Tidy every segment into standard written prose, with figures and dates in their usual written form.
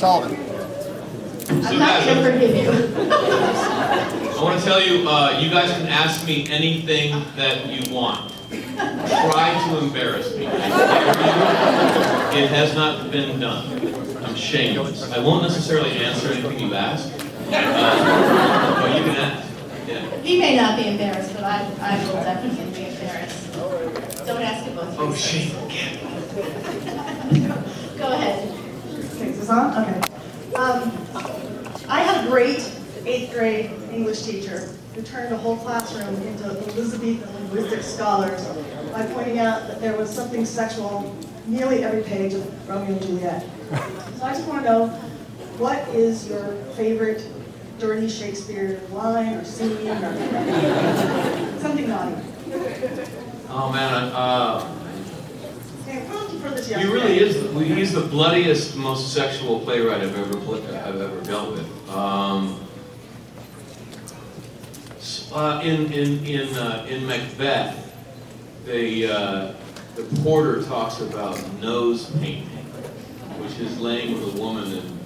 Sullivan. I'm not going to forgive you. I want to tell you, you guys can ask me anything that you want. Try to embarrass me. It has not been done. I'm shameless. I won't necessarily answer anything you ask, but you can ask. Yeah. He may not be embarrassed, but I will definitely be embarrassed. Don't ask him both. Oh, shit. Go ahead. Okay, is this on? Okay. I had a great 8th grade English teacher who turned a whole classroom into Elizabethan linguistic scholars by pointing out that there was something sexual nearly every page of Romeo and Juliet. So I just want to know, what is your favorite dirty Shakespeare line or scene or something naughty? Oh, man. He really is. He's the bloodiest, most sexual playwright I've ever dealt with. In Macbeth, the porter talks about nose painting, which is laying with a woman and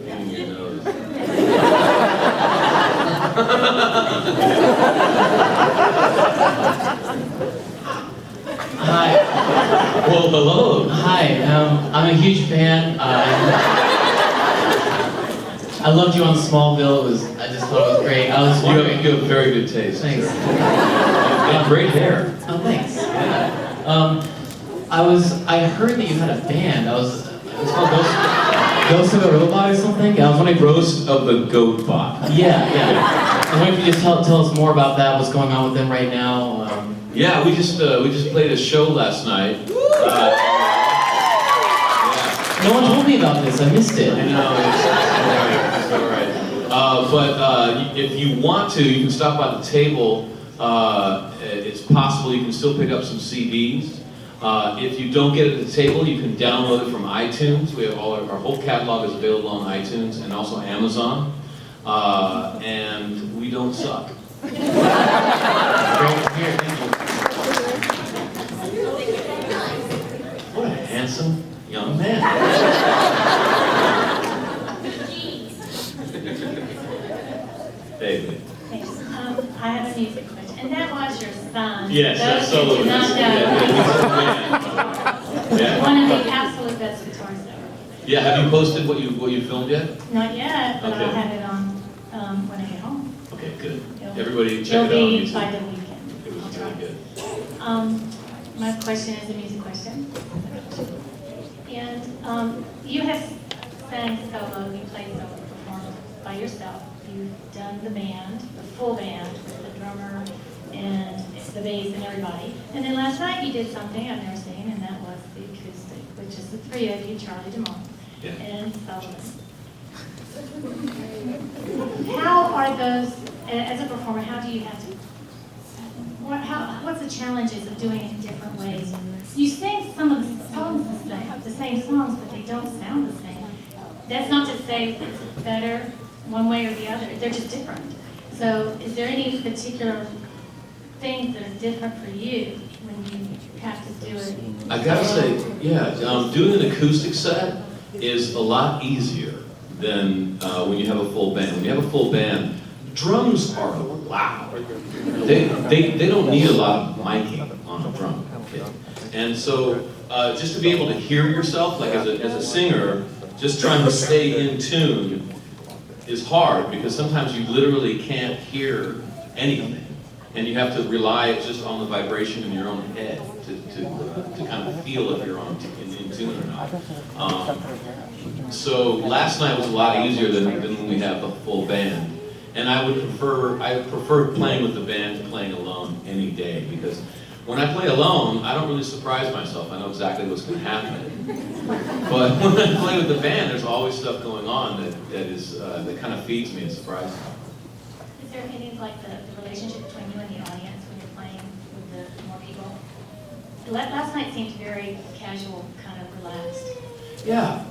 painting your nose. Hi. Well, hello. Hi. I'm a huge fan. I loved you on Smallville. I just thought it was great. I was wondering. You have very good taste. Thanks. You have great hair. Oh, thanks. Yeah. I heard that you had a band. It's called Ghost of a Robot or something. I was wondering. Roast of the Goat Bot. Yeah. I wonder if you just tell us more about that. What's going on with them right now? Yeah, we just played a show last night. No one told me about this. I missed it. I know, it's all right. But if you want to, you can stop by the table. It's possible you can still pick up some CDs. If you don't get it at the table, you can download it from iTunes. We have our whole catalog is available on iTunes and also Amazon. And we don't suck. Great to hear. Thank you. What a handsome young man. David. Thanks. I have a music question, and that was your son. Yes, that's Those who solo. do not know, Yeah. one of the absolute best guitarists ever. Yeah. Have you posted what you filmed yet? Not yet, but Okay. I'll have it on when I get home. Okay, good. It'll- Everybody check it out on It'll be YouTube. by the weekend. It was I'll really try. good. My question is a music question. And you have sang solo, you played solo, performed by yourself. You've done the band, the full band, with the drummer and the bass and everybody. And then last night you did something I've never seen, and that was the acoustic, which is the three of you, Charlie DeMont, and Sullivan. How are those, as a performer, how do you have to, what's the challenges of doing it in different ways? You sing some of the songs the same songs, but they don't sound the same. That's not to say it's better one way or the other. They're just different. So is there any particular things that are different for you when you have to do it? I gotta say, yeah, doing an acoustic set is a lot easier than when you have a full band. When you have a full band, drums are loud. They don't need a lot of miking on a drum kit. And so just to be able to hear yourself, like as a singer, just trying to stay in tune is hard because sometimes you literally can't hear anything. And you have to rely just on the vibration in your own head to kind of feel if you're in tune or not. So last night was a lot easier than when we have a full band. And I prefer playing with the band to playing alone any day, because when I play alone, I don't really surprise myself. I know exactly what's going to happen. But when I play with the band, there's always stuff going on that kind of feeds me and surprises me. Is there any, like, the relationship between you and the audience when you're playing with the more people? Last night seemed very casual, kind of relaxed. Yeah,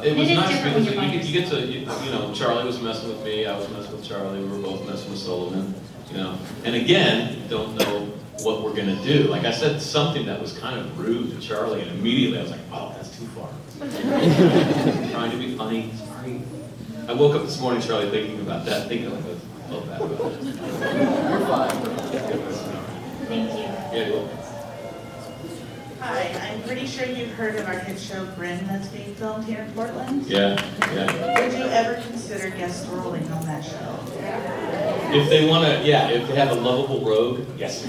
it was It is nice different because when you're by you get to, you know, Charlie was messing with me, I was messing with Charlie, we were both messing with Sullivan, you know. And again, don't know what we're gonna do. Like I said something that was kind of rude to Charlie, and immediately I was like, oh, that's too far. Trying to be funny, sorry. I woke up this morning, Charlie, thinking about that, thinking like, I felt bad about it. You're fine. Thank you. Yeah, you're welcome. Hi, I'm pretty sure you've heard of our hit show Grin that's being filmed here in Portland. Yeah. Would you ever consider guest rolling on that show? If they want to, yeah, if they have a lovable rogue, yes.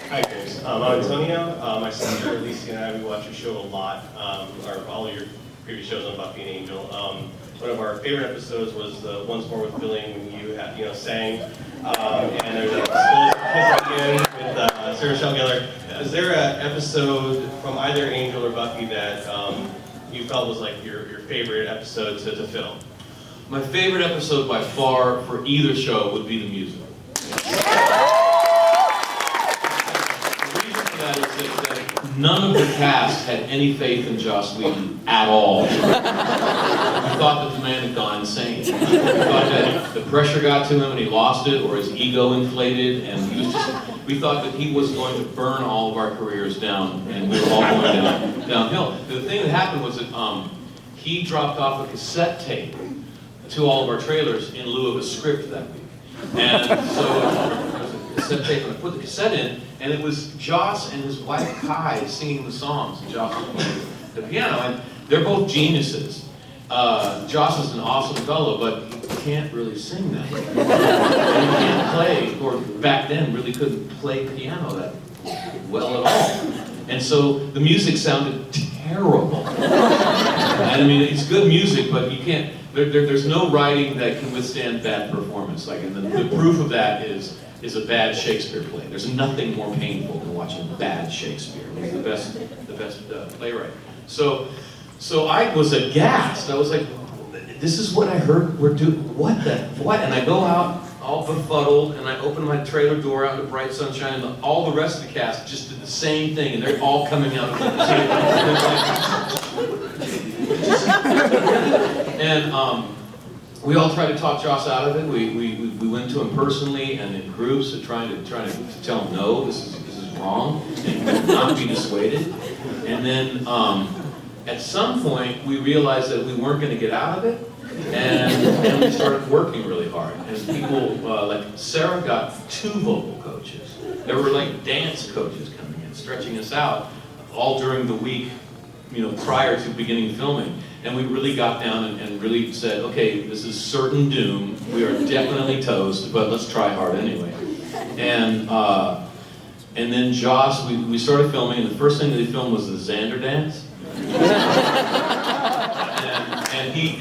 Hi, James. I'm Antonio. My sister Alicia and I, we watch your show a lot, or all of your previous shows on Buffy and Angel. One of our favorite episodes was the Once More with Billy when you had, sang, and there's an explosive kiss at the end with Sarah Michelle Gellar. Is there an episode from either Angel or Buffy that you felt was like your favorite episode to film? My favorite episode by far for either show would be the musical. The reason for that is that none of the cast had any faith in Joss Whedon at all. We thought that the man had gone insane. We thought that the pressure got to him and he lost it, or his ego inflated, and we thought that he was going to burn all of our careers down, and we were all going downhill. The thing that happened was that he dropped off a cassette tape to all of our trailers in lieu of a script that week. And so there was a cassette tape, and I put the cassette in, and it was Joss and his wife Kai singing the songs, and Joss was playing the piano, and they're both geniuses. Joss is an awesome fellow, but he can't really sing that way. And he can't play, or back then really couldn't play piano that well at all. And so the music sounded terrible. And I mean, it's good music, but you can't, there's no writing that can withstand bad performance. Like, and the proof of that is a bad Shakespeare play. There's nothing more painful than watching bad Shakespeare. He's the best playwright. So I was aghast. I was like, this is what I heard we're doing. What? And I go out all befuddled, and I open my trailer door out into bright sunshine, and all the rest of the cast just did the same thing, and they're all coming out of the And we all tried to talk Joss out of it. We went to him personally and in groups and trying to tell him, no, this is wrong, and not be dissuaded. And then at some point, we realized that we weren't going to get out of it, and we started working really hard. And people, like Sarah got 2 vocal coaches. There were like dance coaches coming in, stretching us out all during the week, prior to beginning filming. And we really got down and really said, okay, this is certain doom. We are definitely toast, but let's try hard anyway. And then Joss, we started filming, and the first thing that he filmed was the Xander dance. And he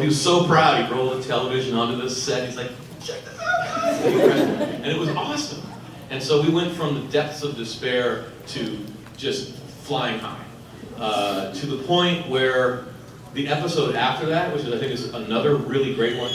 was so proud. He rolled the television onto the set. He's like, check this out. And it was awesome. And so we went from the depths of despair to just flying high, to the point where the episode after that, which I think is another really great one,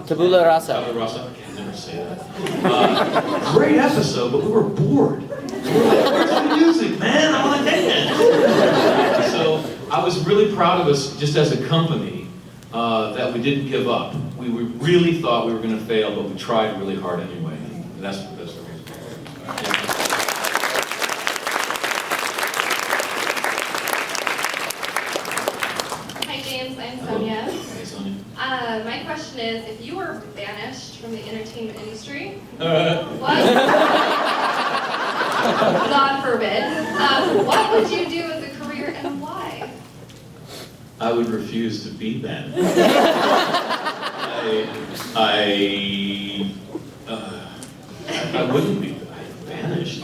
Tabula Rasa. Tabula Rasa. I can never say that. Great episode, but we were bored. We were like, where's the music, man? I want to dance. So I was really proud of us, just as a company, that we didn't give up. We really thought we were going to fail, but we tried really hard anyway. And that's the reason. Yeah. Hi James, I'm Sonia. Hey, Sonia. My question is, if you were banished from the entertainment industry, what? God forbid. What would you do as a career and why? I would refuse to be banished. I wouldn't be banished,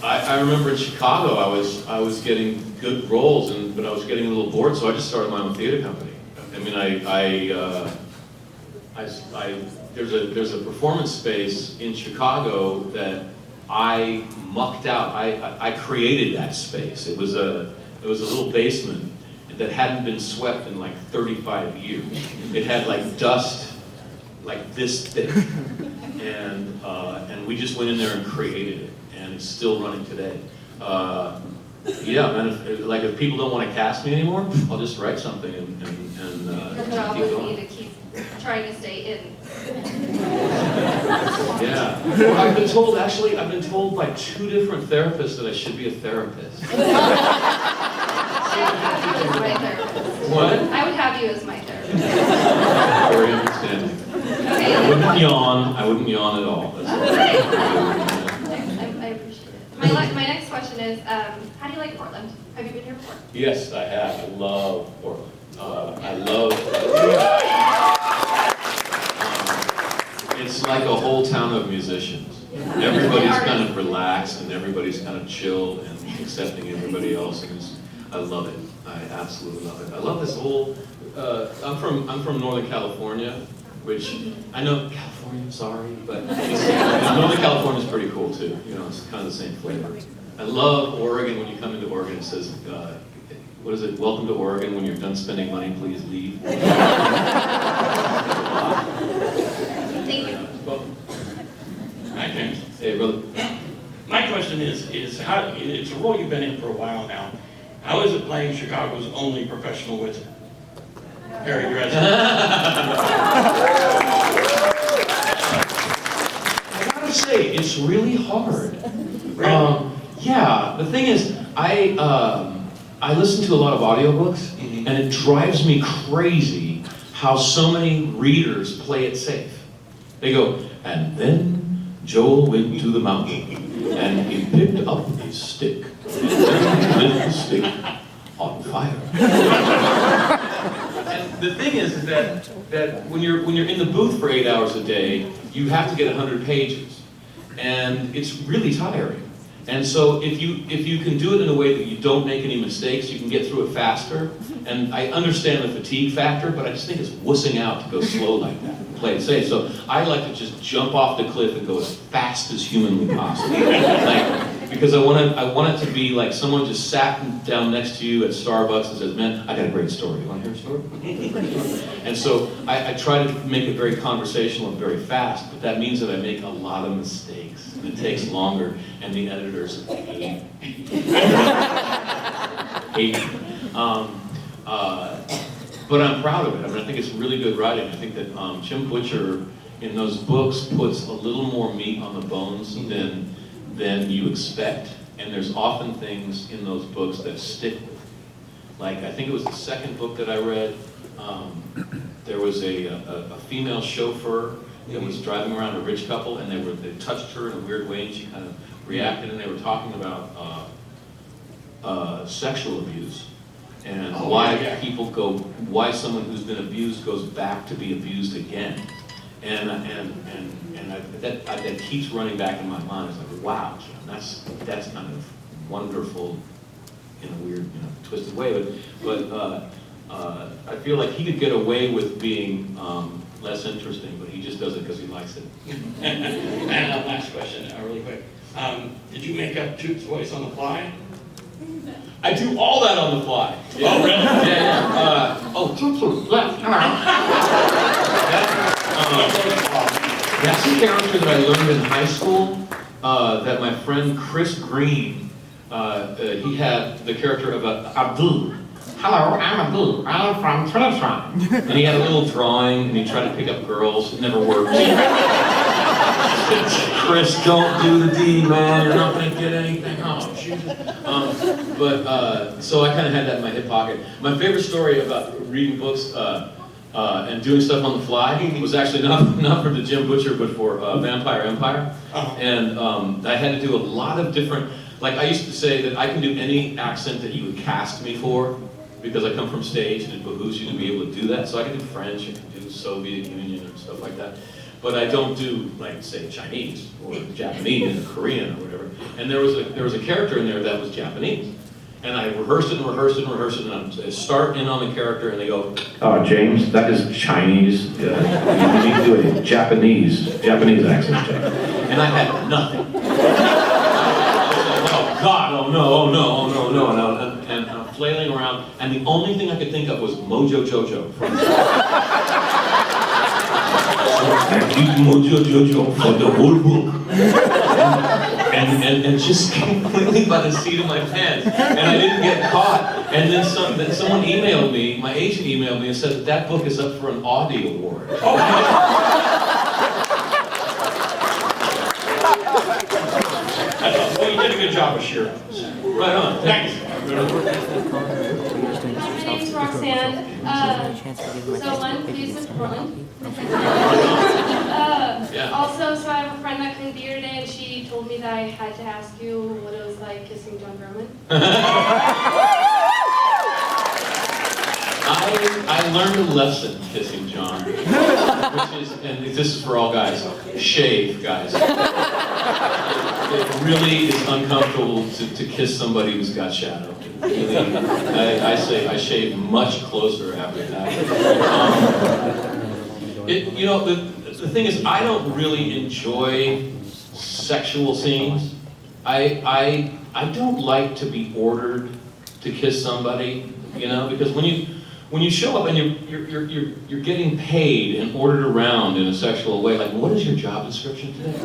I remember in Chicago, I was getting good roles, but I was getting a little bored, so I just started my own theater company. I mean, there's a performance space in Chicago that I mucked out. I created that space. It was a little basement that hadn't been swept in like 35 years. It had like dust like this thick, and we just went in there and created it, and it's still running today. Yeah, man, if people don't want to cast me anymore, I'll just write something and Your job keep would going. be to keep trying to stay in. Yeah. Well, I've been told by 2 different therapists that I should be a therapist. I would have you as my therapist. What? I would have you as my therapist. Very understanding. I wouldn't yawn at all. That's all. I appreciate it. My next question is, how do you like Portland? Have you been here before? Yes, I have. I love Portland. I love. It's like a whole town of musicians. Everybody's kind of relaxed and everybody's kind of chill and accepting everybody else, and I love it. I absolutely love it. I love this whole. I'm from Northern California, which I know California. Sorry, but Northern California is pretty cool too. You know, it's kind of the same flavor. I love Oregon. When you come into Oregon, it says, what is it? Welcome to Oregon. When you're done spending money, please leave. Thank you. Hi, James. Hey, brother. My question is how, it's a role you've been in for a while now. How is it playing Chicago's only professional wizard? Harry Dresden. I gotta say, it's really hard. Really? Yeah, the thing is, I listen to a lot of audiobooks, and it drives me crazy how so many readers play it safe. They go, and then Joel went to the mountain, and he picked up a stick, and lit the stick on fire. And the thing is that when you're in the booth for 8 hours a day, you have to get 100 pages, and it's really tiring. And so if you can do it in a way that you don't make any mistakes, you can get through it faster. And I understand the fatigue factor, but I just think it's wussing out to go slow like that and play it safe. So I like to just jump off the cliff and go as fast as humanly possible. Because I want it to be like someone just sat down next to you at Starbucks and says, man, I got a great story. You want to hear a story? And so I try to make it very conversational and very fast, but that means that I make a lot of mistakes. And it takes longer, and the editors hate me. But I'm proud of it. I mean, I think it's really good writing. I think that Jim Butcher in those books puts a little more meat on the bones than you expect. And there's often things in those books that stick with you. Like, I think it was the second book that I read, there was a female chauffeur that was driving around a rich couple, and they touched her in a weird way, and she kind of reacted, and they were talking about sexual abuse. And why someone who's been abused goes back to be abused again, and that keeps running back in my mind. It's like, wow, Jim, that's kind of wonderful in a weird, twisted way. But I feel like he could get away with being less interesting, but he just does it because he likes it. And last question, really quick. Did you make up Toot's voice on the fly? I do all that on the fly. Yeah. Oh, really? Yeah. That's a character that I learned in high school, that my friend Chris Green, he had the character of Abdul. Hello, I'm Abdul. I'm from Trinitron. And he had a little drawing, and he tried to pick up girls. It never worked. Chris, don't do the D, man. You're not going to get anything. Oh, Jesus. So I kind of had that in my hip pocket. My favorite story about reading books and doing stuff on the fly was actually not for the Jim Butcher, but for Vampire Empire. And I had to do a lot of different, like I used to say that I can do any accent that you would cast me for, because I come from stage and it behooves you to be able to do that. So I can do French, I can do Soviet Union or stuff like that. But I don't do, like, say, Chinese or Japanese or Korean or whatever. And there was a character in there that was Japanese. And I rehearsed it, and I start in on the character, and they go, James, that is Chinese. You need to do a Japanese accent check. And I had nothing. Oh God, oh no. And I'm flailing around, and the only thing I could think of was Mojo Jojo. Thank you, Mojo Jojo, for the whole book. And and just completely by the seat of my pants, and I didn't get caught. And then someone emailed me, my agent emailed me and said that that book is up for an Audie Award. Well, you did a good job of sharing. Right on. Thanks. My name's Roxanne. So one, please in Portland. Also, so I have a friend that couldn't be here today, and she told me that I had to ask you what it was like kissing John Berman. I learned a lesson kissing John, which is, and this is for all guys, shave, guys. It really is uncomfortable to kiss somebody who's got shadow. Really, I say I shave much closer after that. You know, the thing is, I don't really enjoy sexual scenes. I don't like to be ordered to kiss somebody, you know, because when you show up and you're getting paid and ordered around in a sexual way, like, what is your job description today?